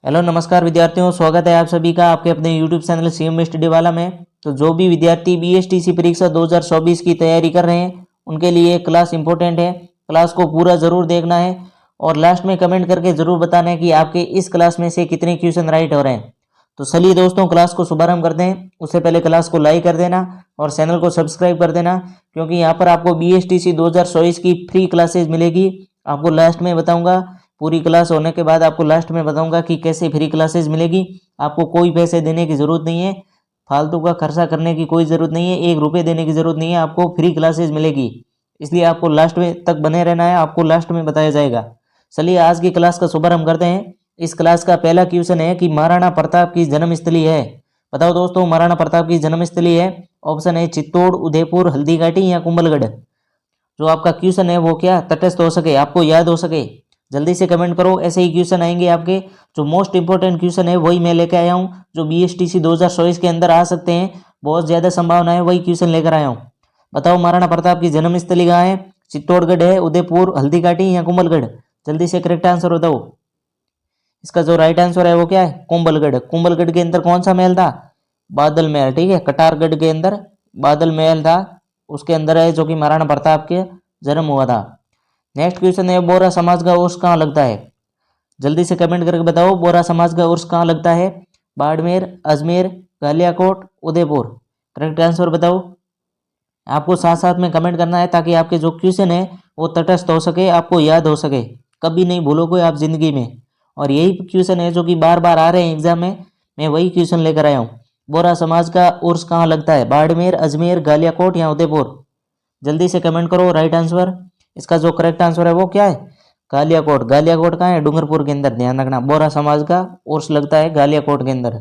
Hello नमस्कार विद्यार्थियों, स्वागत है आप सभी का आपके अपने यूट्यूब चैनल सीएम स्टडी वाला में। तो जो भी विद्यार्थी बीएसटीसी परीक्षा 2024 की तैयारी कर रहे हैं उनके लिए क्लास इंपॉर्टेंट है। क्लास को पूरा ज़रूर देखना है और लास्ट में कमेंट करके ज़रूर बताना है कि आपके इस क्लास में से कितने क्वेश्चन राइट हो रहे हैं। तो चलिए दोस्तों, क्लास को शुभारंभ करते हैं। उससे पहले क्लास को लाइक कर देना और चैनल को सब्सक्राइब कर देना, क्योंकि यहाँ पर आपको बीएसटीसी 2024 की फ्री क्लासेज मिलेगी। आपको लास्ट में बताऊँगा, पूरी क्लास होने के बाद आपको लास्ट में बताऊंगा कि कैसे फ्री क्लासेस मिलेगी। आपको कोई पैसे देने की ज़रूरत नहीं है, फालतू का खर्चा करने की कोई ज़रूरत नहीं है, 1 रुपये देने की ज़रूरत नहीं है, आपको फ्री क्लासेस मिलेगी। इसलिए आपको लास्ट में तक बने रहना है, आपको लास्ट में बताया जाएगा। चलिए आज की क्लास का शुभारंभ करते हैं। इस क्लास का पहला क्वेश्चन है कि महाराणा प्रताप की जन्मस्थली है। बताओ दोस्तों, महाराणा प्रताप की जन्मस्थली है। ऑप्शन है चित्तौड़, उदयपुर, हल्दीघाटी या कुंभलगढ़। जो आपका क्वेश्चन है वो क्या तटस्थ हो सके, आपको याद हो सके, जल्दी से कमेंट करो। ऐसे ही क्वेश्चन आएंगे आपके। जो मोस्ट इंपॉर्टेंट क्वेश्चन है वही मैं लेकर आया हूँ, जो बीएसटीसी 2024 के अंदर आ सकते हैं, बहुत ज़्यादा संभावना है, वही क्वेश्चन लेकर आया हूँ। बताओ महाराणा प्रताप की जन्मस्थली कहाँ है? चित्तौड़गढ़ है, उदयपुर, हल्दीघाटी या कुंभलगढ़? जल्दी से करेक्ट आंसर बताओ। इसका जो राइट आंसर है वो क्या है? कुंभलगढ़। कुंभलगढ़ के अंदर कौन सा महल था? बादल महल। ठीक है, कटारगढ़ के अंदर बादल महल था, उसके अंदर है जो कि महाराणा प्रताप के जन्म हुआ था। नेक्स्ट क्वेश्चन है बोरा समाज का उर्स कहाँ लगता है? जल्दी से कमेंट करके बताओ, बोरा समाज का उर्स कहाँ लगता है? बाड़मेर, अजमेर, गालियाकोट, उदयपुर? करेक्ट आंसर बताओ। आपको साथ साथ में कमेंट करना है ताकि आपके जो क्वेश्चन है वो तटस्थ हो सके, आपको याद हो सके, कभी नहीं भूलोगे आप जिंदगी में। और यही क्वेश्चन है जो कि बार बार आ रहे हैं एग्जाम में, मैं वही क्वेश्चन लेकर आया हूँ। बोरा समाज का उर्स कहाँ लगता है? बाड़मेर, अजमेर, गालियाकोट या उदयपुर? जल्दी से कमेंट करो राइट आंसर। इसका जो करेक्ट आंसर है वो क्या है? गालियाकोट। गालियाकोट कहाँ है? डूंगरपुर के अंदर, ध्यान रखना। बोरा समाज का उर्स लगता है गालियाकोट के अंदर।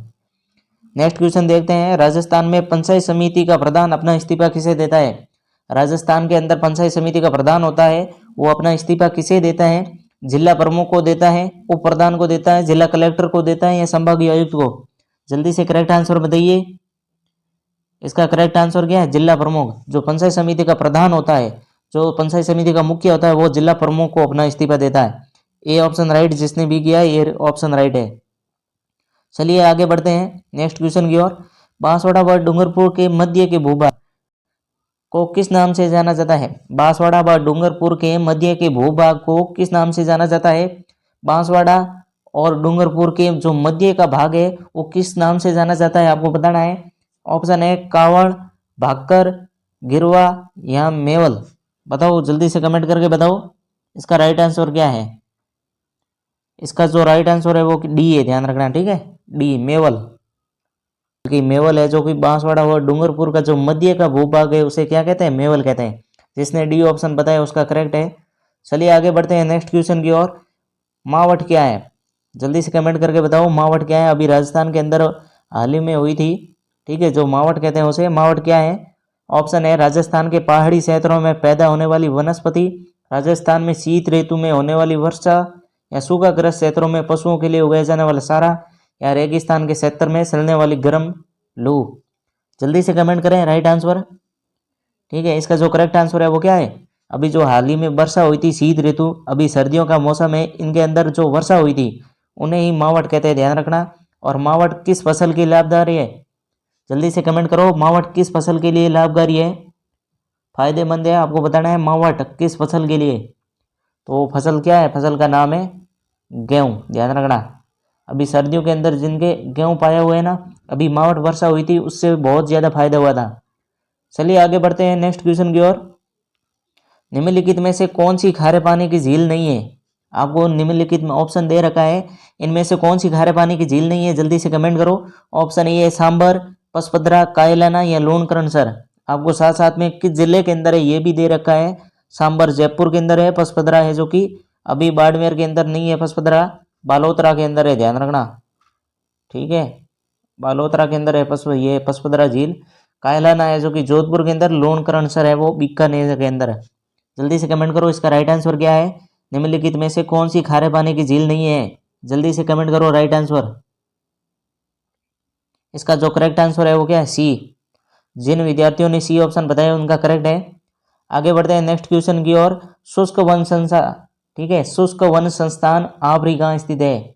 नेक्स्ट क्वेश्चन देखते हैं। राजस्थान में पंचायत समिति का प्रधान अपना इस्तीफा किसे देता है? राजस्थान के अंदर पंचायत समिति का प्रधान होता है, वो अपना इस्तीफा किसे देता है? जिला प्रमुख को देता है, उप प्रधान को देता है, जिला कलेक्टर को देता है या संभागीय आयुक्त को? जल्दी से करेक्ट आंसर बताइए। इसका करेक्ट आंसर क्या है? जिला प्रमुख। जो पंचायत समिति का प्रधान होता है, जो पंचायत समिति का मुखिया होता है, वो जिला प्रमुख को अपना इस्तीफा देता है। ए ऑप्शन राइट, जिसने भी किया ये ऑप्शन राइट है। चलिए आगे बढ़ते हैं नेक्स्ट क्वेश्चन की ओर। बांसवाड़ा व डूंगरपुर के मध्य के भूभाग को किस नाम से जाना जाता है? बांसवाड़ा व डूंगरपुर के मध्य के भूभाग को किस नाम से जाना जाता है? बांसवाड़ा और डूंगरपुर के जो मध्य का भाग है वो किस नाम से जाना जाता है, आपको बताना है। ऑप्शन है कावड़, भाकर, गिरवा या मेवल? बताओ जल्दी से कमेंट करके बताओ, इसका राइट आंसर क्या है? इसका जो राइट आंसर है वो डी है, ध्यान रखना। ठीक है, डी, मेवल। कि मेवल है जो कि बांसवाड़ा और डूंगरपुर का जो मध्य का भूभाग है उसे क्या कहते हैं? मेवल कहते हैं। जिसने डी ऑप्शन बताया उसका करेक्ट है। चलिए आगे बढ़ते हैं नेक्स्ट क्वेश्चन की ओर। मावट क्या है? जल्दी से कमेंट करके बताओ, मावट क्या है? अभी राजस्थान के अंदर हाल ही में हुई थी। ठीक है, जो मावट कहते हैं उसे मावट क्या है? ऑप्शन है राजस्थान के पहाड़ी क्षेत्रों में पैदा होने वाली वनस्पति, राजस्थान में शीत ऋतु में होने वाली वर्षा, या सूखाग्रस्त क्षेत्रों में पशुओं के लिए उगाया जाने वाला सारा, या रेगिस्तान के क्षेत्र में चलने वाली गर्म लू? जल्दी से कमेंट करें राइट आंसर। ठीक है, इसका जो करेक्ट आंसर है वो क्या है? अभी जो हाल ही में वर्षा हुई थी, शीत ऋतु, अभी सर्दियों का मौसम है, इनके अंदर जो वर्षा हुई थी उन्हें ही मावट कहते हैं, ध्यान रखना। और मावट किस फसल के लिए लाभकारी है? जल्दी से कमेंट करो, मावट किस फसल के लिए लाभकारी है, फायदेमंद है? आपको बताना है मावट किस फसल के लिए। तो फसल क्या है? फसल का नाम है गेहूँ, ध्यान रखना। अभी सर्दियों के अंदर जिनके गेहूँ पाया हुआ है ना, अभी मावट वर्षा हुई थी उससे बहुत ज़्यादा फायदा हुआ था। चलिए आगे बढ़ते हैं नेक्स्ट क्वेश्चन की ओर। निम्नलिखित में से कौन सी खारे पानी की झील नहीं है? आपको निम्नलिखित में ऑप्शन दे रखा है, इनमें से कौन सी खारे पानी की झील नहीं है? जल्दी से कमेंट करो। ऑप्शन ए है सांबर, पसपदरा, कायलाना या लोनकरणसर? आपको साथ साथ में किस जिले के अंदर है ये भी दे रखा है। सांबर जयपुर के अंदर है, पसपदरा है जो कि अभी बाड़मेर के अंदर नहीं है, पसपदरा बालोतरा के अंदर है, ध्यान रखना। ठीक है, बालोतरा के अंदर है ये पसपदरा झील। कायलाना है जो कि जोधपुर के अंदर, लोनकरणसर है वो बीकानेर के अंदर है। जल्दी से कमेंट करो, इसका राइट आंसर क्या है? निम्नलिखित में से कौन सी खारे पानी की झील नहीं है? जल्दी से कमेंट करो राइट आंसर। इसका जो करेक्ट आंसर है वो क्या है? सी। जिन विद्यार्थियों ने सी ऑप्शन बताया उनका करेक्ट है। आगे बढ़ते हैं नेक्स्ट क्वेश्चन की ओर। शुष्क वन संस्थान, ठीक है, शुष्क वन संस्थान आपरी कहाँ स्थित है?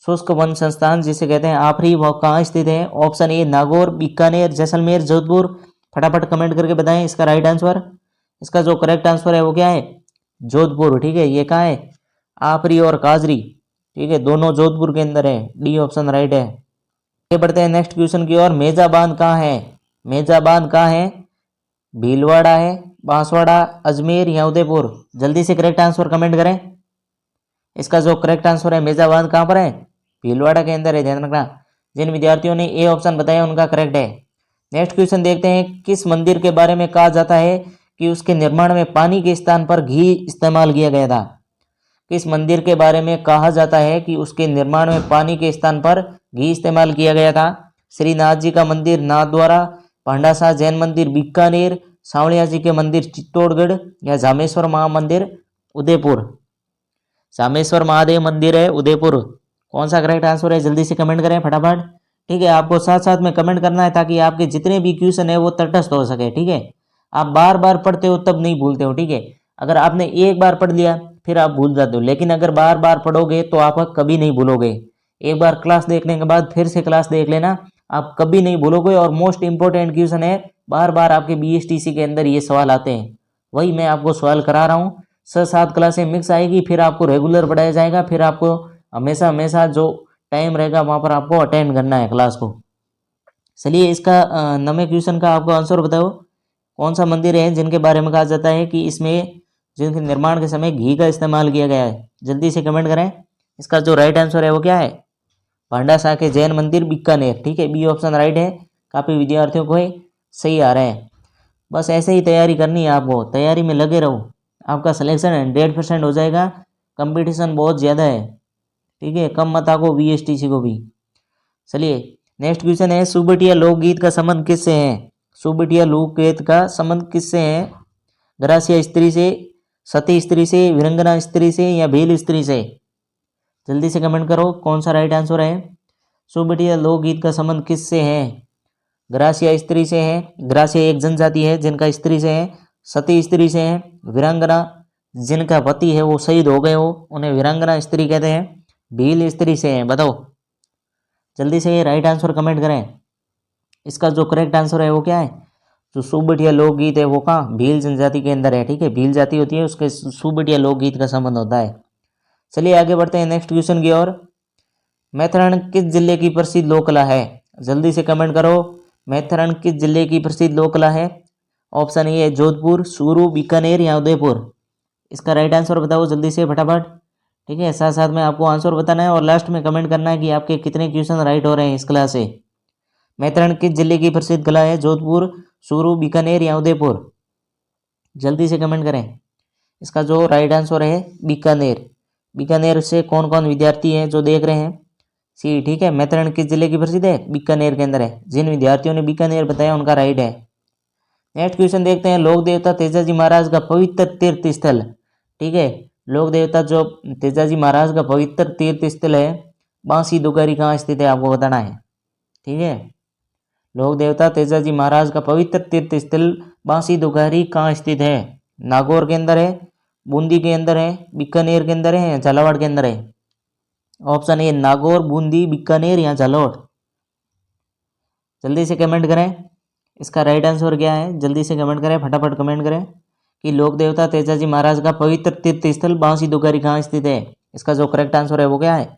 शुष्क वन संस्थान जिसे कहते हैं आफरी, वह कहाँ स्थित है? Option A Nagaur, Bikaner, Jaisalmer, Jodhpur. फटाफट कमेंट करके बताएं इसका राइट आंसर। इसका जो करेक्ट आंसर है वो क्या है? जोधपुर। ठीक है, ये कहाँ है? आफरी और काजरी। ठीक है, दोनों जोधपुर के अंदर है। डी ऑप्शन राइट है। आगे बढ़ते हैं नेक्स्ट क्वेश्चन की ओर। मेजा बांध कहाँ है? मेजा बांध कहाँ है? भीलवाड़ा है, बांसवाड़ा, अजमेर या उदयपुर? जल्दी से करेक्ट आंसर कमेंट करें। इसका जो करेक्ट आंसर है मेजा बांध कहाँ पर है? भीलवाड़ा के अंदर है, ध्यान रखना। जिन विद्यार्थियों ने ए ऑप्शन बताया उनका करेक्ट है। नेक्स्ट क्वेश्चन देखते हैं। किस मंदिर के बारे में कहा जाता है कि उसके निर्माण में पानी के स्थान पर घी इस्तेमाल किया गया था? किस मंदिर के बारे में कहा जाता है कि उसके निर्माण में पानी के स्थान पर घी इस्तेमाल किया गया था? श्रीनाथ जी का मंदिर नाथद्वारा, पांडासा जैन मंदिर बीकानेर, सांवलिया जी के मंदिर चित्तौड़गढ़ या जामेश्वर महामंदिर उदयपुर? जामेश्वर महादेव मंदिर है उदयपुर। कौन सा करेक्ट आंसर है? जल्दी से कमेंट करें फटाफट। ठीक है, आपको साथ साथ में कमेंट करना है ताकि आपके जितने भी क्वेश्चन है वो तटस्थ हो सके। ठीक है, आप बार बार पढ़ते हो तब नहीं भूलते हो। ठीक है, अगर आपने एक बार पढ़ लिया फिर आप भूल जाते हो, लेकिन अगर बार बार पढ़ोगे तो आप कभी नहीं भूलोगे। एक बार क्लास देखने के बाद फिर से क्लास देख लेना, आप कभी नहीं भूलोगे। और मोस्ट इंपॉर्टेंट क्वेश्चन है, बार बार आपके BSTC के अंदर ये सवाल आते हैं, वही मैं आपको सवाल करा रहा हूँ। 6-7 क्लासें मिक्स आएगी, फिर आपको रेगुलर पढ़ाया जाएगा, फिर आपको हमेशा हमेशा जो टाइम रहेगा वहाँ पर आपको अटेंड करना है क्लास को। चलिए, इसका नवे क्वेश्चन का आपको आंसर बताओ। कौन सा मंदिर है जिनके बारे में कहा जाता है कि इसमें जिनके निर्माण के समय घी का इस्तेमाल किया गया है? जल्दी से कमेंट करें। इसका जो राइट आंसर है वो क्या है? भांडासा के जैन मंदिर बीकानेर। ठीक है, बी ऑप्शन राइट है। काफ़ी विद्यार्थियों को सही आ रहा है। बस ऐसे ही तैयारी करनी है आपको, तैयारी में लगे रहो, आपका सिलेक्शन 100% हो जाएगा। कंपटीशन बहुत ज़्यादा है। ठीक है, कम मत आको BSTC को भी। चलिए, नेक्स्ट क्वेश्चन है। सुबटिया लोकगीत का संबंध किससे है? सुबटिया लोकगीत का संबंध किससे है? ग्रासिया स्त्री से, सती स्त्री से, वीरंगना स्त्री से या भील स्त्री से? जल्दी से कमेंट करो कौन सा राइट आंसर है। सुबटिया लोकगीत का संबंध किससे है? ग्रासिया स्त्री से है। ग्रासिया एक जनजाति है जिनका स्त्री से है। सती स्त्री से है। वीरांगना जिनका पति है वो शहीद हो गए हो, उन्हें वीरांगना स्त्री कहते हैं। भील स्त्री से है। बताओ जल्दी से राइट आंसर कमेंट करें। इसका जो करेक्ट आंसर है वो क्या है? जो सुबटिया लोकगीत है वो कहाँ? भील जनजाति के अंदर है। ठीक है, भील जाति होती है, उसके सुबटिया लोकगीत का संबंध होता है। चलिए आगे बढ़ते हैं नेक्स्ट क्वेश्चन की ओर। मैथरण किस जिले की प्रसिद्ध लोक कला है? जल्दी से कमेंट करो। मैथरण किस जिले की प्रसिद्ध लोक कला है? ऑप्शन ए है जोधपुर, चूरू, बीकानेर या उदयपुर? इसका राइट आंसर बताओ जल्दी से फटाफट। ठीक है, साथ साथ में आपको आंसर बताना है और लास्ट में कमेंट करना है कि आपके कितने क्वेश्चन राइट हो रहे हैं इस क्लास से। मैथरण किस जिले की प्रसिद्ध कला है? जोधपुर, चूरू, बीकानेर या उदयपुर? जल्दी से कमेंट करें। इसका जो राइट आंसर है बीकानेर। बीकानेर से कौन कौन विद्यार्थी हैं जो देख रहे हैं? सी। ठीक है, मैथरण किस जिले की प्रसिद्ध है? बीकानेर के अंदर है। जिन विद्यार्थियों ने बीकानेर बताया उनका राइट है। नेक्स्ट क्वेश्चन देखते हैं। लोक देवता तेजाजी महाराज का पवित्र तीर्थ स्थल। ठीक है, लोक देवता जो तेजाजी महाराज का पवित्र तीर्थ स्थल है बांसी दुगारी कहाँ स्थित है आपको बताना है। ठीक है, लोक देवता तेजाजी महाराज का पवित्र तीर्थ स्थल बांसी दुगारी कहाँ स्थित है? नागौर के अंदर है, बूंदी के अंदर है, बीकानेर के अंदर है या झालावाड़ के अंदर है? ऑप्शन ए नागौर, बूंदी, बीकानेर या झालावाड़? जल्दी से कमेंट करें। इसका राइट आंसर क्या है? जल्दी से कमेंट करें, फटाफट कमेंट करें कि लोक देवता तेजाजी महाराज का पवित्र तीर्थ स्थल बांसी दुगारी कहाँ स्थित है? इसका जो करेक्ट आंसर है वो क्या है?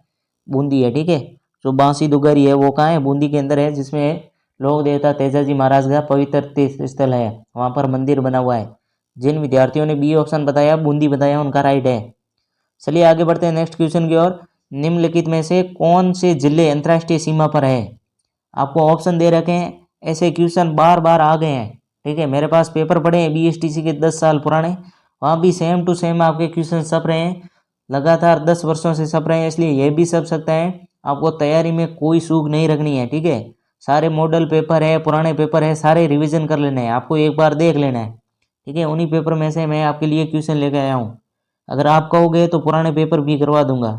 बूंदी है। ठीक है, जो बांसी दुगारी है वो कहाँ है? बूंदी के अंदर है, जिसमें लोक देवता तेजाजी महाराज का पवित्र तीर्थ स्थल है, वहाँ पर मंदिर बना हुआ है। जिन विद्यार्थियों ने बी ऑप्शन बताया, बूंदी बताया, उनका राइट है। चलिए आगे बढ़ते हैं नेक्स्ट क्वेश्चन की ओर। निम्नलिखित में से कौन से जिले अंतर्राष्ट्रीय सीमा पर है? आपको ऑप्शन दे रखे हैं, ऐसे क्वेश्चन बार बार आ गए हैं। ठीक है, मेरे पास पेपर पड़े हैं BSTC के 10 साल पुराने, वहाँ भी सेम टू सेम आपके क्वेश्चन छप रहे हैं, लगातार 10 वर्षों से छप रहे हैं, इसलिए ये भी छप सकता है। आपको तैयारी में कोई चूक नहीं रखनी है। ठीक है, सारे मॉडल पेपर है, पुराने पेपर है, सारे रिविजन कर लेने हैं, आपको एक बार देख लेना है। ठीक है, उन्हीं पेपर में से मैं आपके लिए क्वेश्चन लेके आया हूँ। अगर आप कहोगे तो पुराने पेपर भी करवा दूंगा।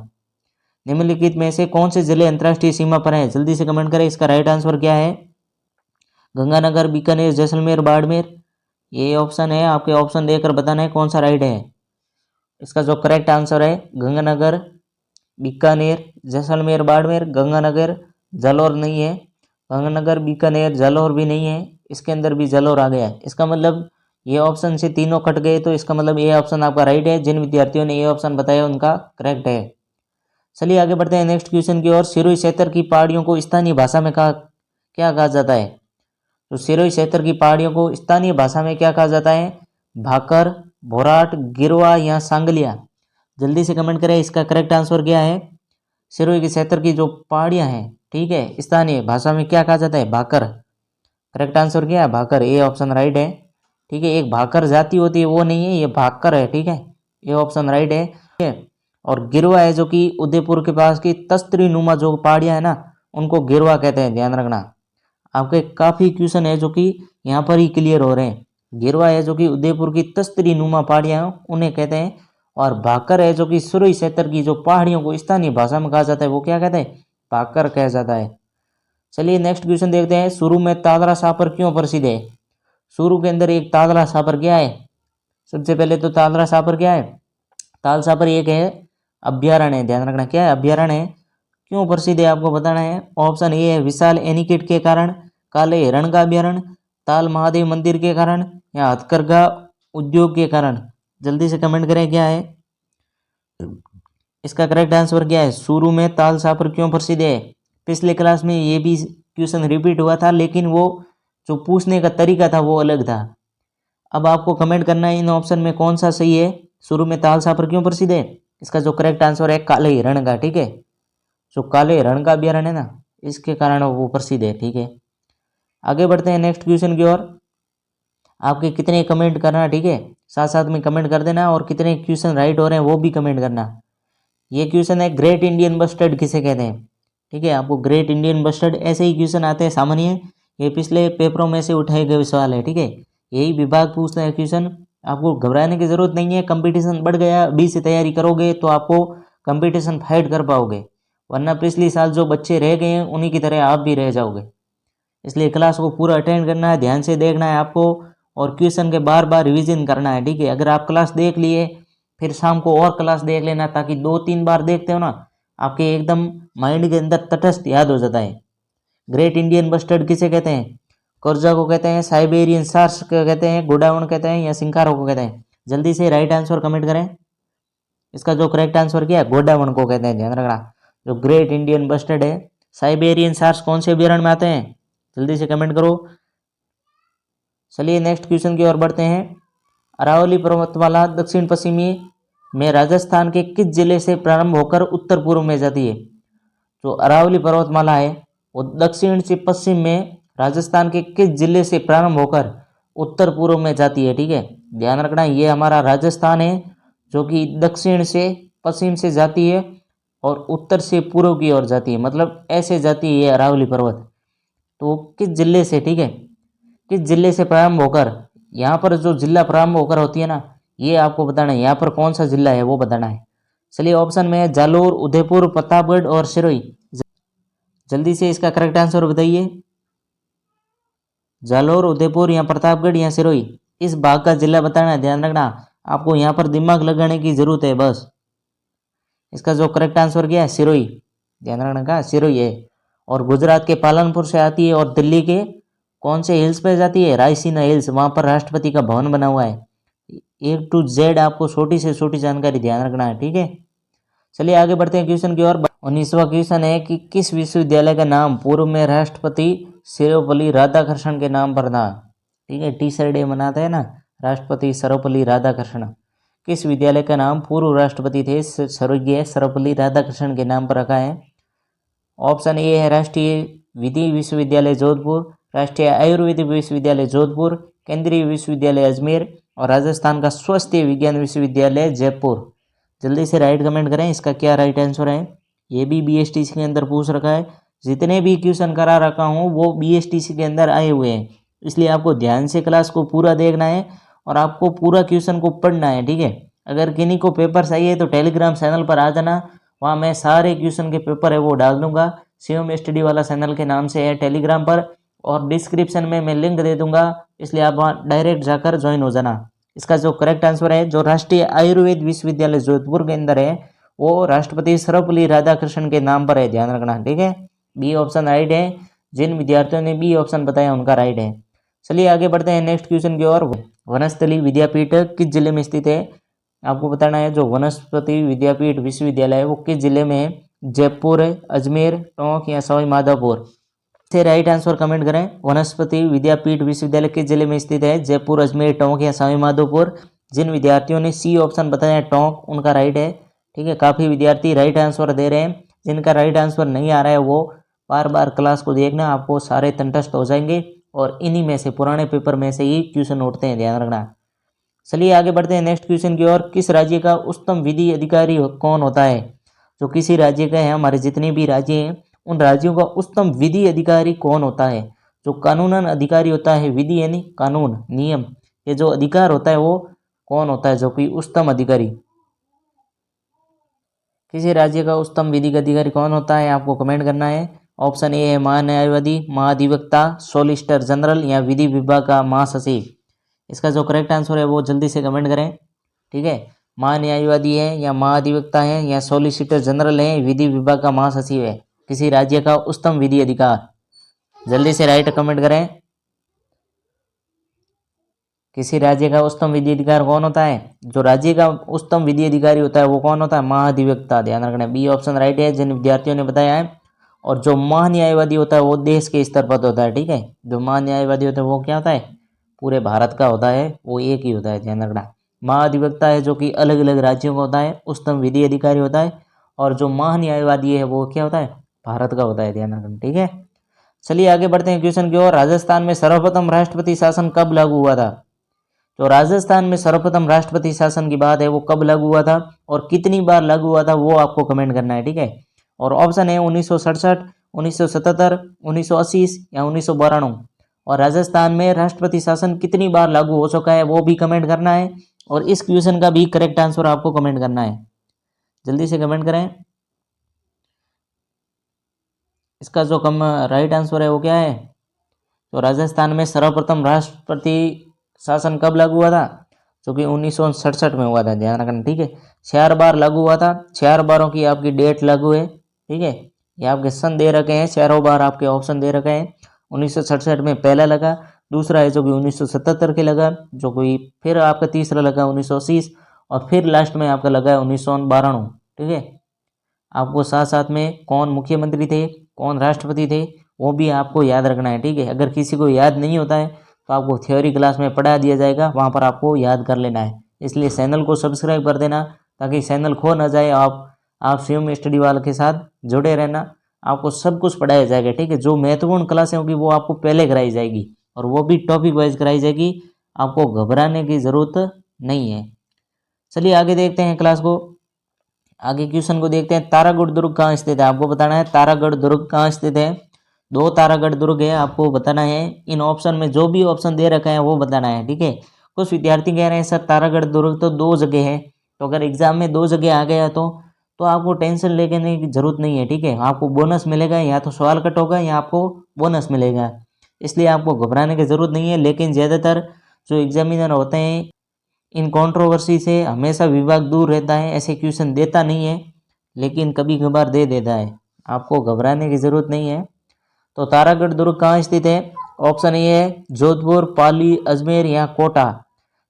निम्नलिखित में से कौन से जिले अंतर्राष्ट्रीय सीमा पर हैं? जल्दी से कमेंट करें। इसका राइट आंसर क्या है? गंगानगर, बीकानेर, जैसलमेर, बाड़मेर? ये ऑप्शन है, आपके ऑप्शन देकर बताना है कौन सा राइट है। इसका जो करेक्ट आंसर है गंगानगर, बीकानेर, जैसलमेर, बाड़मेर, गंगानगर, जालौर नहीं है, गंगानगर, बीकानेर, जालौर भी नहीं है, इसके अंदर भी जालौर आ गया है। इसका मतलब ये ऑप्शन से तीनों कट गए, तो इसका मतलब ये ऑप्शन आपका राइट है। जिन विद्यार्थियों ने ये ऑप्शन बताया उनका करेक्ट है। चलिए आगे बढ़ते हैं नेक्स्ट क्वेश्चन की ओर। सिरोही क्षेत्र की पहाड़ियों को स्थानीय भाषा में क्या कहा जाता है? तो सिरोही क्षेत्र की पहाड़ियों को स्थानीय भाषा में क्या कहा जाता है? भाकर, भोराट, गिरवा या सांगलिया? जल्दी से कमेंट करें, इसका करेक्ट आंसर क्या है? सिरोही के क्षेत्र की जो पहाड़ियां हैं, ठीक है, स्थानीय भाषा में क्या कहा जाता है? भाकर। करेक्ट आंसर क्या है? भाकर। ये ऑप्शन राइट है, ठीक है। एक भाकर जाति होती है वो नहीं है, ये भाकर है, ठीक है। ये ऑप्शन राइट है, ठीक है। और गिरवा है जो कि उदयपुर के पास की तस्तरी नुमा जो पहाड़ियां है ना, उनको गिरवा कहते हैं, ध्यान रखना। आपके काफी क्वेश्चन है जो कि यहाँ पर ही क्लियर हो रहे हैं। गिरवा है जो कि उदयपुर की तस्तरी नुमा पहाड़ियां हैं, उन्हें कहते हैं। और भाकर है जो कि सिरोही क्षेत्र की जो पहाड़ियों को स्थानीय भाषा में कहा जाता है, वो क्या कहते हैं? भाकर कहा जाता है। चलिए नेक्स्ट क्वेश्चन देखते हैं। शुरू में तादरा सापर क्यों प्रसिद्ध है? शुरू के अंदर एक तादरा सापर क्या है? सबसे पहले तो तादरा सापर क्या है? ताल सापर एक है अभ्यारण्य है, ध्यान रखना। क्या है? अभ्यारण्य है। क्यों प्रसिद्ध है आपको बताना है। ऑप्शन ए है विशाल एनीकट के कारण, काले हिरण का अभ्यारण्य, ताल महादेव मंदिर के कारण, या हथकरघा उद्योग के कारण? जल्दी से कमेंट करें क्या है इसका करेक्ट आंसर। क्या है? शुरू में ताल सापर क्यों प्रसिद्ध है। पिछले क्लास में ये भी क्वेश्चन रिपीट हुआ था, लेकिन वो जो पूछने का तरीका था वो अलग था। अब आपको कमेंट करना है इन ऑप्शन में कौन सा सही है। शुरू में ताल सापर क्यों प्रसिद्ध है, इसका जो करेक्ट आंसर है काले हिरण का, ठीक है। जो काले हिरण का अभ्यारण्य है ना, इसके कारण वो प्रसिद्ध है, ठीक है। आगे बढ़ते हैं नेक्स्ट क्वेश्चन की ओर। आपके कितने कमेंट करना, ठीक है, साथ साथ में कमेंट कर देना, और कितने क्वेश्चन राइट हो रहे हैं वो भी कमेंट करना। ये क्वेश्चन है ग्रेट इंडियन बस्टर्ड किसे कहते हैं, ठीक है। आपको ग्रेट इंडियन बस्टर्ड ऐसे ही क्वेश्चन आते हैं सामान्य, ये पिछले पेपरों में से उठाए गए सवाल है, ठीक है। यही विभाग पूछता है क्वेश्चन, आपको घबराने की जरूरत नहीं है। कंपटीशन बढ़ गया, अभी से तैयारी करोगे तो आपको कंपटीशन फाइट कर पाओगे, वरना पिछले साल जो बच्चे रह गए हैं उन्हीं की तरह आप भी रह जाओगे। इसलिए क्लास को पूरा अटेंड करना है, ध्यान से देखना है आपको, और क्वेश्चन के बार बार रिवीजन करना है, ठीक है। अगर आप क्लास देख लिए फिर शाम को और क्लास देख लेना, ताकि 2-3 बार देखते हो ना, आपके एकदम माइंड के अंदर तटस्थ याद हो जाता है। ग्रेट इंडियन बस्टर्ड किसे कहते हैं? कोरजा को कहते हैं, साइबेरियन सार्स को कहते हैं, गोडाउन कहते हैं, या सिंकारो को कहते हैं? जल्दी से राइट आंसर कमेंट करें। इसका जो करेक्ट आंसर क्या है? गोडाउन को कहते हैं, ध्यान रखना। जो ग्रेट इंडियन बस्टर्ड है, साइबेरियन सार्स कौन से अभ्यारण्य में आते हैं? जल्दी से कमेंट करो। चलिए नेक्स्ट क्वेश्चन की ओर बढ़ते हैं। अरावली पर्वतमाला दक्षिण पश्चिमी में राजस्थान के किस जिले से प्रारंभ होकर उत्तर पूर्व में जाती है? जो अरावली पर्वतमाला है वो दक्षिण से पश्चिम में राजस्थान के किस जिले से प्रारंभ होकर उत्तर पूर्व में जाती है, ठीक है। ध्यान रखना, ये हमारा राजस्थान है जो कि दक्षिण से पश्चिम से जाती है और उत्तर से पूर्व की ओर जाती है, मतलब ऐसे जाती है ये अरावली पर्वत। तो किस जिले से, ठीक है, किस जिले से प्रारंभ होकर, यहाँ पर जो जिला प्रारंभ होकर होती है ना, ये आपको बताना है। यहाँ पर कौन सा जिला है वो बताना है। चलिए ऑप्शन में है जालोर, उदयपुर, प्रतापगढ़ और सिरोही। जल्दी से इसका करेक्ट आंसर बताइए। जालोर, उदयपुर या प्रतापगढ़ या सिरोही, इस भाग का जिला बताना है। ध्यान रखना, आपको यहाँ पर दिमाग लगाने की जरूरत है बस। इसका जो करेक्ट आंसर क्या है? सिरोही। ध्यान रखना का सिरोही है। और गुजरात के पालनपुर से आती है, और दिल्ली के कौन से हिल्स पे जाती है? रायसीना हिल्स, वहां पर राष्ट्रपति का भवन बना हुआ है। A to Z आपको छोटी से छोटी जानकारी ध्यान रखना है, ठीक है। चलिए आगे बढ़ते हैं क्वेश्चन की ओर। 19वां क्वेश्चन है कि किस विश्वविद्यालय का नाम पूर्व में राष्ट्रपति सर्वपल्ली राधाकृष्णन के नाम पर था, ठीक है। टीचर डे मनाते हैं ना, राष्ट्रपति सर्वपल्ली राधाकृष्णन। किस विद्यालय का नाम पूर्व राष्ट्रपति थे स्वर्गीय सर्वपल्ली राधाकृष्णन के नाम पर रखा है? ऑप्शन ए है राष्ट्रीय विधि विश्वविद्यालय जोधपुर, राष्ट्रीय आयुर्वेदिक विश्वविद्यालय जोधपुर, केंद्रीय विश्वविद्यालय अजमेर, और राजस्थान का स्वास्थ्य विज्ञान विश्वविद्यालय जयपुर। जल्दी से राइट कमेंट करें, इसका क्या राइट आंसर है। ये भी बीएसटीसी के अंदर पूछ रखा है। जितने भी क्वेश्चन करा रखा हूँ वो बीएसटीसी के अंदर आए हुए हैं, इसलिए आपको ध्यान से क्लास को पूरा देखना है और आपको पूरा क्वेश्चन को पढ़ना है, ठीक है। अगर किन्हीं को पेपर चाहिए तो टेलीग्राम चैनल पर आ जाना, वहाँ मैं सारे क्वेश्चन के पेपर है वो डाल दूंगा। शिवम स्टडी वाला चैनल के नाम से है टेलीग्राम पर, और डिस्क्रिप्शन में मैं लिंक दे दूंगा, इसलिए आप वहाँ डायरेक्ट जाकर ज्वाइन हो जाना। इसका जो करेक्ट आंसर है, जो राष्ट्रीय आयुर्वेद विश्वविद्यालय जोधपुर के अंदर है, वो राष्ट्रपति सर्वपल्ली राधाकृष्णन के नाम पर है, ध्यान रखना, ठीक है। बी ऑप्शन राइट है। जिन विद्यार्थियों ने बी ऑप्शन बताया उनका राइट है। चलिए आगे बढ़ते हैं नेक्स्ट क्वेश्चन की ओर। वनस्थली विद्यापीठ किस जिले में स्थित है? आपको बताना है जो वनस्पति विद्यापीठ विश्वविद्यालय है वो किस जिले में है? जयपुर, अजमेर, टोंक या सवाई माधोपुर? से राइट आंसर कमेंट करें। वनस्पति विद्यापीठ विश्वविद्यालय किस जिले में स्थित है? जयपुर, अजमेर, टोंक या सवाई माधोपुर? जिन विद्यार्थियों ने सी ऑप्शन बताया टोंक, उनका राइट है, ठीक है। काफ़ी विद्यार्थी राइट आंसर दे रहे हैं। जिनका राइट आंसर नहीं आ रहा है वो बार बार क्लास को देखना, आपको सारे तंटस्थ हो जाएंगे और इन्हीं में से पुराने पेपर में से ही क्वेश्चन उठते हैं, ध्यान रखना। चलिए आगे बढ़ते हैं नेक्स्ट क्वेश्चन की ओर। किस राज्य का उच्चतम विधि अधिकारी कौन होता है? जो किसी राज्य का है, हमारे जितने भी राज्य हैं उन राज्यों का उच्चतम विधि अधिकारी कौन होता है? जो कानूनन अधिकारी होता है, विधि यानी कानून, नियम, ये जो अधिकार होता है वो कौन होता है? जो कि उच्चतम अधिकारी, किसी राज्य का उच्चतम विधिक अधिकारी कौन होता है? आपको कमेंट करना है। ऑप्शन ए है महान्यायवादी, महाधिवक्ता, सॉलिसिटर जनरल या विधि विभाग का महासचिव। इसका जो करेक्ट आंसर है वो जल्दी से कमेंट करें, ठीक है। महान्यायवादी है या महाधिवक्ता है या सॉलिसिटर जनरल है, विधि विभाग का महासचिव है, किसी राज्य का उच्चतम विधि अधिकार? जल्दी से राइट कमेंट करें। किसी राज्य का उच्चतम विधि अधिकार कौन होता है? जो राज्य का उच्चतम विधि अधिकारी होता है वो कौन होता है? महाधिवक्ता, ध्यान रखना। बी ऑप्शन राइट है जिन विद्यार्थियों ने बताया है। और जो महान्यायवादी होता है वो देश के स्तर पर होता है, ठीक है। जो महान्यायवादी होता है वो क्या होता है? पूरे भारत का होता है, वो एक ही होता है, ध्यान रखना। महाधिवक्ता है जो कि अलग अलग राज्यों का होता है, उच्चतम विधि अधिकारी होता है। और जो महान्यायवादी है वो क्या होता है? भारत का होता है, ध्यान रखना, ठीक है। चलिए आगे बढ़ते हैं क्वेश्चन की ओर। राजस्थान में सर्वप्रथम राष्ट्रपति शासन कब लागू हुआ था? तो राजस्थान में सर्वप्रथम राष्ट्रपति शासन की बात है वो कब लागू हुआ था और कितनी बार लागू हुआ था वो आपको कमेंट करना है, ठीक है। और ऑप्शन है 1967, 1977, 1980 या 1992। और राजस्थान में राष्ट्रपति शासन कितनी बार लागू हो चुका है वो भी कमेंट करना है। और इस क्वेश्चन का भी करेक्ट आंसर आपको कमेंट करना है, जल्दी से कमेंट करें। इसका जो राइट आंसर है वो क्या है? तो राजस्थान में सर्वप्रथम राष्ट्रपति शासन कब लागू हुआ था? जो कि 1967 में हुआ था, ध्यान रखना, ठीक है। 4 बार लागू हुआ था, 4 बारों की आपकी डेट लागू है, ठीक है। ये आपके सन दे रखे हैं, 4 बार आपके ऑप्शन दे रखे हैं। 1967 में पहला लगा, दूसरा है जो कि 1977 के लगा, जो कि फिर आपका तीसरा लगा 1980 और फिर लास्ट में आपका लगा है 1992, ठीक है। आपको साथ साथ में कौन मुख्यमंत्री थे, कौन राष्ट्रपति थे वो भी आपको याद रखना है, ठीक है। अगर किसी को याद नहीं होता है तो आपको थ्योरी क्लास में पढ़ा दिया जाएगा, वहाँ पर आपको याद कर लेना है। इसलिए चैनल को सब्सक्राइब कर देना ताकि चैनल खो ना जाए। आप शिवम स्टडी वाले के साथ जुड़े रहना, आपको सब कुछ पढ़ाया जाएगा, ठीक है। जो महत्वपूर्ण क्लासें होगी वो आपको पहले कराई जाएगी और वो भी टॉपिक वाइज कराई जाएगी, आपको घबराने की ज़रूरत नहीं है। चलिए आगे देखते हैं क्लास को, आगे क्वेश्चन को देखते हैं। तारागढ़ दुर्ग कहाँ स्थित है? आपको बताना है तारागढ़ दुर्ग कहाँ स्थित है। 2 तारागढ़ दुर्ग है, आपको बताना है। इन ऑप्शन में जो भी ऑप्शन दे रखा है वो बताना है, ठीक है। कुछ विद्यार्थी कह रहे हैं सर तारागढ़ दुर्ग तो 2 जगह है, तो अगर एग्जाम में 2 जगह आ गया तो आपको टेंशन लेने की जरूरत नहीं है, ठीक है। आपको बोनस मिलेगा, या तो सवाल कट होगा या आपको बोनस मिलेगा, इसलिए आपको घबराने की जरूरत नहीं है। लेकिन ज़्यादातर जो एग्जामिनर होते हैं इन कंट्रोवर्सी से हमेशा विभाग दूर रहता है, ऐसे क्वेश्चन देता नहीं है, लेकिन कभी कभार दे देता है, आपको घबराने की ज़रूरत नहीं है। तो तारागढ़ दुर्ग कहाँ स्थित है? ऑप्शन ए है जोधपुर, पाली, अजमेर या कोटा।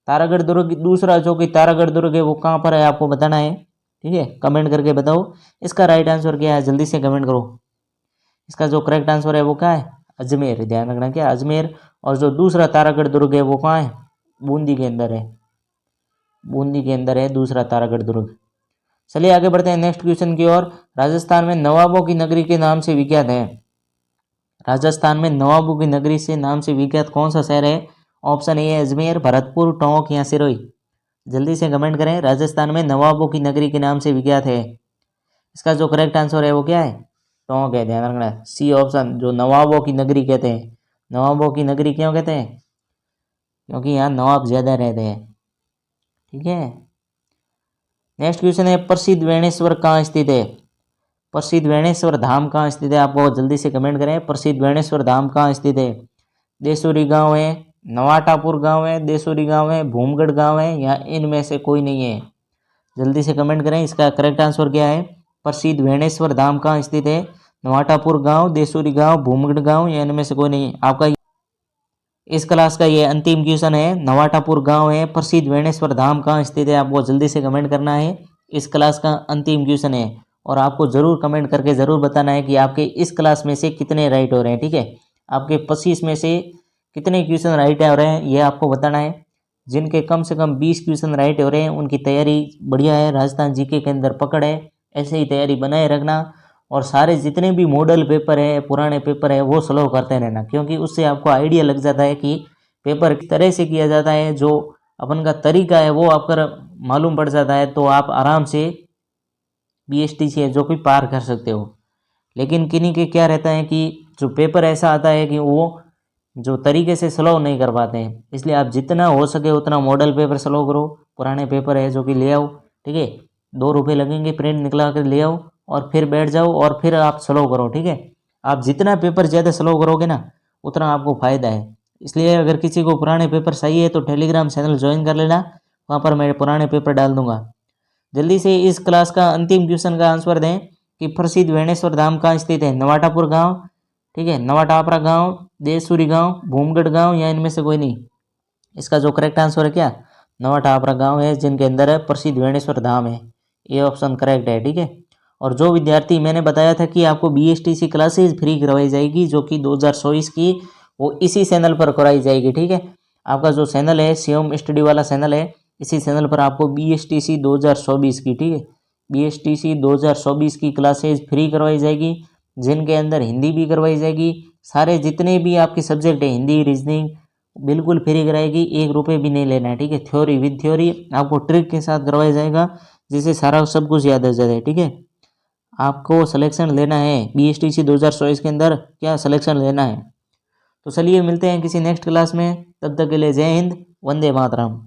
तारागढ़ दुर्ग दूसरा जो कि तारागढ़ दुर्ग है वो कहाँ पर है आपको बताना है, ठीक है। कमेंट करके बताओ इसका राइट आंसर क्या है, जल्दी से कमेंट करो। इसका जो करेक्ट आंसर है वो क्या है? अजमेर, ध्यान रखना, क्या अजमेर। और जो दूसरा तारागढ़ दुर्ग है वो कहाँ है? बूंदी के अंदर है, बूंदी के अंदर है दूसरा तारागढ़ दुर्ग। चलिए आगे बढ़ते हैं नेक्स्ट क्वेश्चन की ओर। राजस्थान में नवाबों की नगरी के नाम से विख्यात है। राजस्थान में नवाबों की नगरी से नाम से विख्यात कौन सा शहर है? ऑप्शन ए है अजमेर, भरतपुर, टोंक या सिरोही। जल्दी से कमेंट करें। राजस्थान में नवाबों की नगरी के नाम से विख्यात है, इसका जो करेक्ट आंसर है वो क्या है? टोंक है, ध्यान रखना, सी ऑप्शन, जो नवाबों की नगरी कहते हैं। नवाबों की नगरी क्यों कहते हैं? क्योंकि यहाँ नवाब ज्यादा रहते हैं, ठीक है। नेक्स्ट क्वेश्चन है प्रसिद्ध वेणेश्वर कहाँ स्थित है? प्रसिद्ध वेणेश्वर धाम कहाँ स्थित है? आपको जल्दी से कमेंट करें, प्रसिद्ध वेणेश्वर धाम कहाँ स्थित है। देसूरी गांव है, नवाटापुर गांव है, देसूरी गांव है, भूमगढ़ गांव है या इनमें से कोई नहीं है। जल्दी से कमेंट करें। इसका करेक्ट आंसर क्या है? प्रसिद्ध वेणेश्वर धाम कहाँ स्थित है? नवाटापुर गांव, देसूरी गांव, भूमगढ़ गांव या इनमें से कोई नहीं। आपका इस क्लास का ये अंतिम क्वेश्चन है। नवाटापुर गांव है, प्रसिद्ध वेणेश्वर धाम कहाँ स्थित है? आपको जल्दी से कमेंट करना है। इस क्लास का अंतिम क्वेश्चन है और आपको ज़रूर कमेंट करके ज़रूर बताना है कि आपके इस क्लास में से कितने राइट हो रहे हैं। ठीक है, आपके 25 में से कितने क्वेश्चन राइट हो रहे हैं ये आपको बताना है। जिनके कम से कम 20 क्वेश्चन राइट हो रहे हैं उनकी तैयारी बढ़िया है, राजस्थान जीके के अंदर पकड़ है। ऐसे ही तैयारी बनाए रखना और सारे जितने भी मॉडल पेपर है, पुराने पेपर है, वो सॉल्व करते रहना, क्योंकि उससे आपको आइडिया लग जाता है कि पेपर किस तरह से किया जाता है। जो अपन का तरीका है वो आपको मालूम पड़ जाता है, तो आप आराम से BSTC है जो कि पार कर सकते हो। लेकिन किन्हीं के क्या रहता है कि जो पेपर ऐसा आता है कि वो जो तरीके से सॉल्व नहीं कर पाते हैं। इसलिए आप जितना हो सके उतना मॉडल पेपर सॉल्व करो। पुराने पेपर है जो कि ले आओ, ठीक है, 2 रुपये लगेंगे, प्रिंट निकला कर ले आओ और फिर बैठ जाओ और फिर आप सॉल्व करो। ठीक है, आप जितना पेपर ज़्यादा सॉल्व करोगे ना उतना आपको फ़ायदा है। इसलिए अगर किसी को पुराने पेपर चाहिए तो टेलीग्राम चैनल ज्वाइन कर लेना, वहाँ पर मैं पुराने पेपर डाल दूँगा। जल्दी से इस क्लास का अंतिम क्वेश्चन का आंसर दें कि प्रसिद्ध वेणेश्वर धाम कहाँ स्थित है? नवाटापुर गांव, ठीक है, नवाटापरा गांव, देसूरी गांव, भूमगढ़ गांव या इनमें से कोई नहीं। इसका जो करेक्ट आंसर है क्या? नवाटापरा गांव है, जिनके अंदर है प्रसिद्ध वेणेश्वर धाम है। ये ऑप्शन करेक्ट है। ठीक है, और जो विद्यार्थी मैंने बताया था कि आपको BSTC क्लासेज फ्री करवाई जाएगी जो कि 2024 की, वो इसी चैनल पर कराई जाएगी। ठीक है, आपका जो चैनल है शिवम स्टडी वाला चैनल है, इसी चैनल पर आपको BSTC 2024 की, ठीक है, BSTC 2024 की क्लासेज फ्री करवाई जाएगी, जिनके अंदर हिंदी भी करवाई जाएगी। सारे जितने भी आपके सब्जेक्ट है, हिंदी, रीजनिंग, बिल्कुल फ्री कराएगी, 1 रुपये भी नहीं लेना है। ठीक है, थ्योरी विद थ्योरी आपको ट्रिक के साथ करवाया जाएगा, जिससे सारा सब कुछ याद आ जाता है। ठीक है, आपको सिलेक्शन लेना है BSTC 2024 के अंदर, क्या सिलेक्शन लेना है? तो चलिए मिलते हैं किसी नेक्स्ट क्लास में, तब तक के लिए जय हिंद, वंदे मातरम।